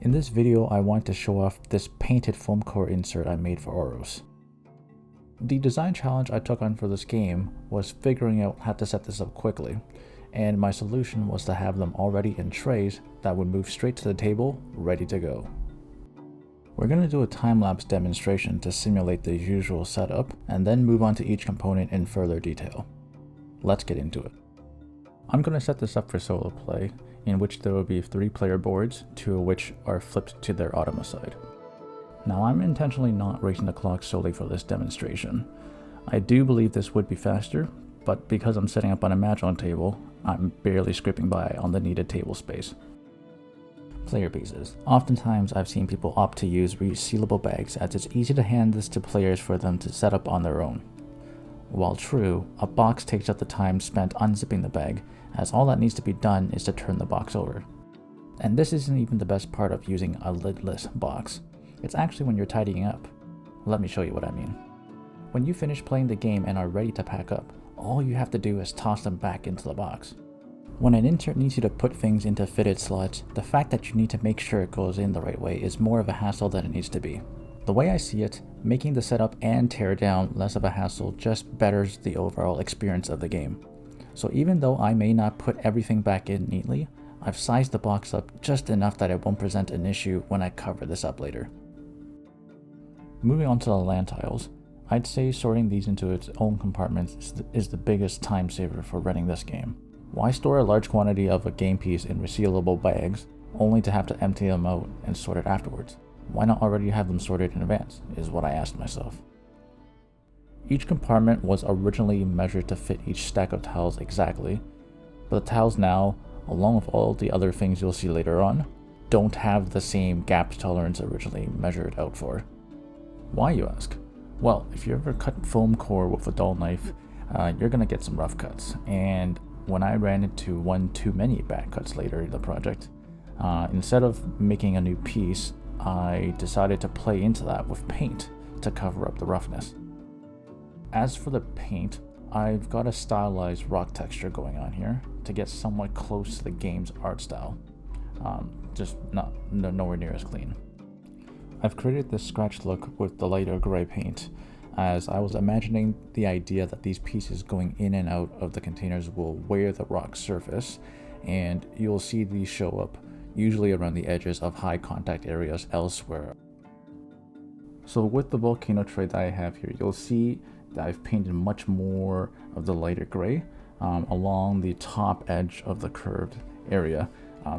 In this video, I want to show off this painted Foamcore insert I made for Oros. The design challenge I took on for this game was figuring out how to set this up quickly, and my solution was to have them already in trays that would move straight to the table, ready to go. We're going to do a time-lapse demonstration to simulate the usual setup, and then move on to each component in further detail. Let's get into it. I'm going to set this up for solo play, in which there will be 3 player boards, 2 of which are flipped to their Automa side. Now, I'm intentionally not racing the clock solely for this demonstration. I do believe this would be faster, but because I'm setting up on a Magillon table, I'm barely scraping by on the needed table space. Player pieces. Oftentimes I've seen people opt to use resealable bags, as it's easy to hand this to players for them to set up on their own. While true, a box takes up the time spent unzipping the bag, as all that needs to be done is to turn the box over. And this isn't even the best part of using a lidless box. It's actually when you're tidying up. Let me show you what I mean. When you finish playing the game and are ready to pack up, all you have to do is toss them back into the box. When an insert needs you to put things into fitted slots, the fact that you need to make sure it goes in the right way is more of a hassle than it needs to be. The way I see it, making the setup and tear down less of a hassle just betters the overall experience of the game. So even though I may not put everything back in neatly, I've sized the box up just enough that it won't present an issue when I cover this up later. Moving on to the land tiles, I'd say sorting these into its own compartments is the biggest time saver for running this game. Why store a large quantity of a game piece in resealable bags, only to have to empty them out and sort it afterwards? Why not already have them sorted in advance, is what I asked myself. Each compartment was originally measured to fit each stack of tiles exactly, but the tiles now, along with all the other things you'll see later on, don't have the same gap tolerance originally measured out for. Why, you ask? Well, if you ever cut foam core with a dull knife, you're gonna get some rough cuts, and when I ran into one too many bad cuts later in the project, instead of making a new piece, I decided to play into that with paint to cover up the roughness. As for the paint, I've got a stylized rock texture going on here to get somewhat close to the game's art style, just nowhere near as clean. I've created this scratch look with the lighter gray paint, as I was imagining the idea that these pieces going in and out of the containers will wear the rock surface, and you'll see these show up usually around the edges of high contact areas elsewhere. So with the volcano tray that I have here, you'll see that I've painted much more of the lighter gray along the top edge of the curved area.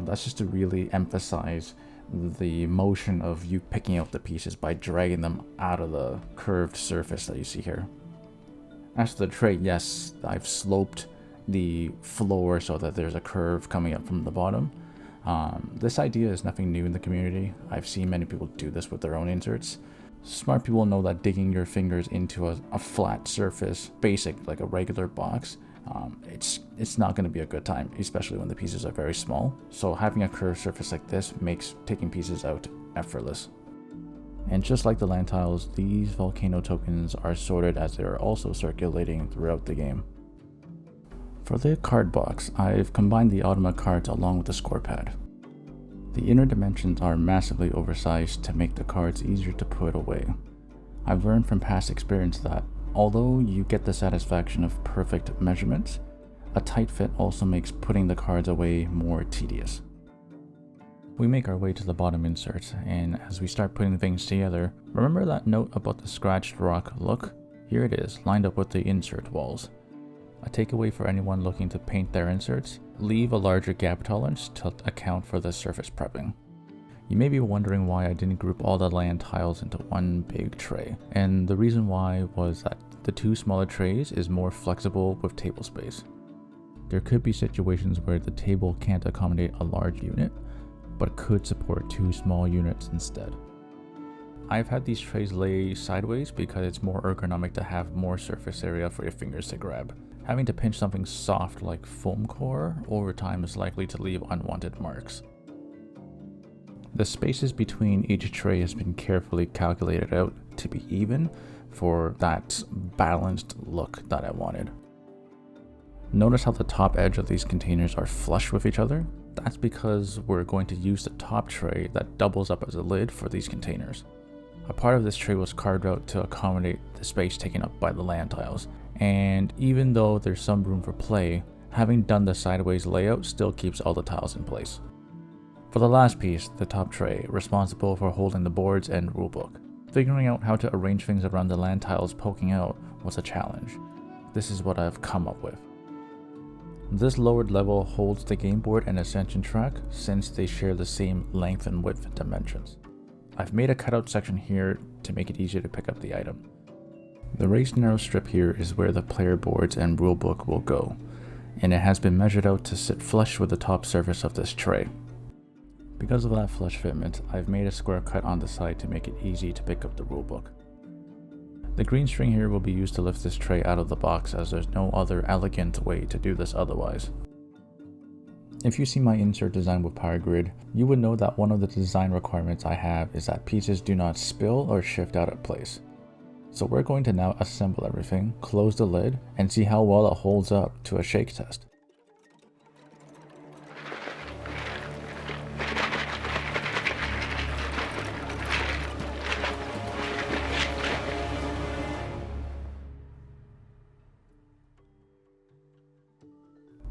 That's just to really emphasize the motion of you picking out the pieces by dragging them out of the curved surface that you see here. As for the tray, yes, I've sloped the floor so that there's a curve coming up from the bottom. This idea is nothing new in the community. I've seen many people do this with their own inserts. Smart people know that digging your fingers into a flat surface, basic like a regular box, it's not going to be a good time, especially when the pieces are very small. So having a curved surface like this makes taking pieces out effortless. And just like the land tiles, these volcano tokens are sorted as they are also circulating throughout the game. For the card box, I've combined the Automa cards along with the score pad. The inner dimensions are massively oversized to make the cards easier to put away. I've learned from past experience that although you get the satisfaction of perfect measurements, a tight fit also makes putting the cards away more tedious. We make our way to the bottom insert, and as we start putting things together, remember that note about the scratched rock look? Here it is, lined up with the insert walls. A takeaway for anyone looking to paint their inserts: leave a larger gap tolerance to account for the surface prepping. You may be wondering why I didn't group all the land tiles into one big tray, and the reason why was that the 2 smaller trays is more flexible with table space. There could be situations where the table can't accommodate a large unit, but could support 2 small units instead. I've had these trays lay sideways because it's more ergonomic to have more surface area for your fingers to grab. Having to pinch something soft like foam core over time is likely to leave unwanted marks. The spaces between each tray has been carefully calculated out to be even for that balanced look that I wanted. Notice how the top edge of these containers are flush with each other? That's because we're going to use the top tray that doubles up as a lid for these containers. A part of this tray was carved out to accommodate the space taken up by the land tiles, and even though there's some room for play, having done the sideways layout still keeps all the tiles in place. For the last piece, the top tray, responsible for holding the boards and rulebook. Figuring out how to arrange things around the land tiles poking out was a challenge. This is what I've come up with. This lowered level holds the game board and ascension track since they share the same length and width dimensions. I've made a cutout section here to make it easier to pick up the item. The raised narrow strip here is where the player boards and rulebook will go, and it has been measured out to sit flush with the top surface of this tray. Because of that flush fitment, I've made a square cut on the side to make it easy to pick up the rulebook. The green string here will be used to lift this tray out of the box, as there's no other elegant way to do this otherwise. If you see my insert design with Power Grid, you would know that one of the design requirements I have is that pieces do not spill or shift out of place. So we're going to now assemble everything, close the lid, and see how well it holds up to a shake test.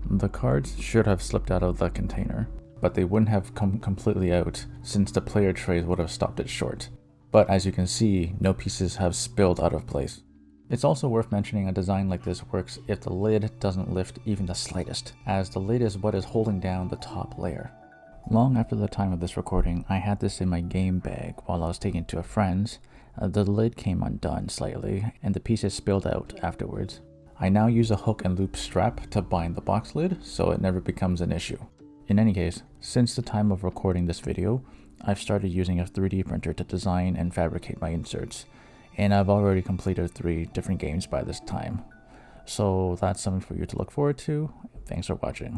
The cards should have slipped out of the container, but they wouldn't have come completely out since the player trays would have stopped it short. But as you can see, no pieces have spilled out of place. It's also worth mentioning a design like this works if the lid doesn't lift even the slightest, as the lid is what is holding down the top layer. Long after the time of this recording, I had this in my game bag while I was taking it to a friend's. The lid came undone slightly, and the pieces spilled out afterwards. I now use a hook and loop strap to bind the box lid so it never becomes an issue. In any case, since the time of recording this video, I've started using a 3D printer to design and fabricate my inserts, and I've already completed 3 different games by this time. So that's something for you to look forward to. Thanks for watching.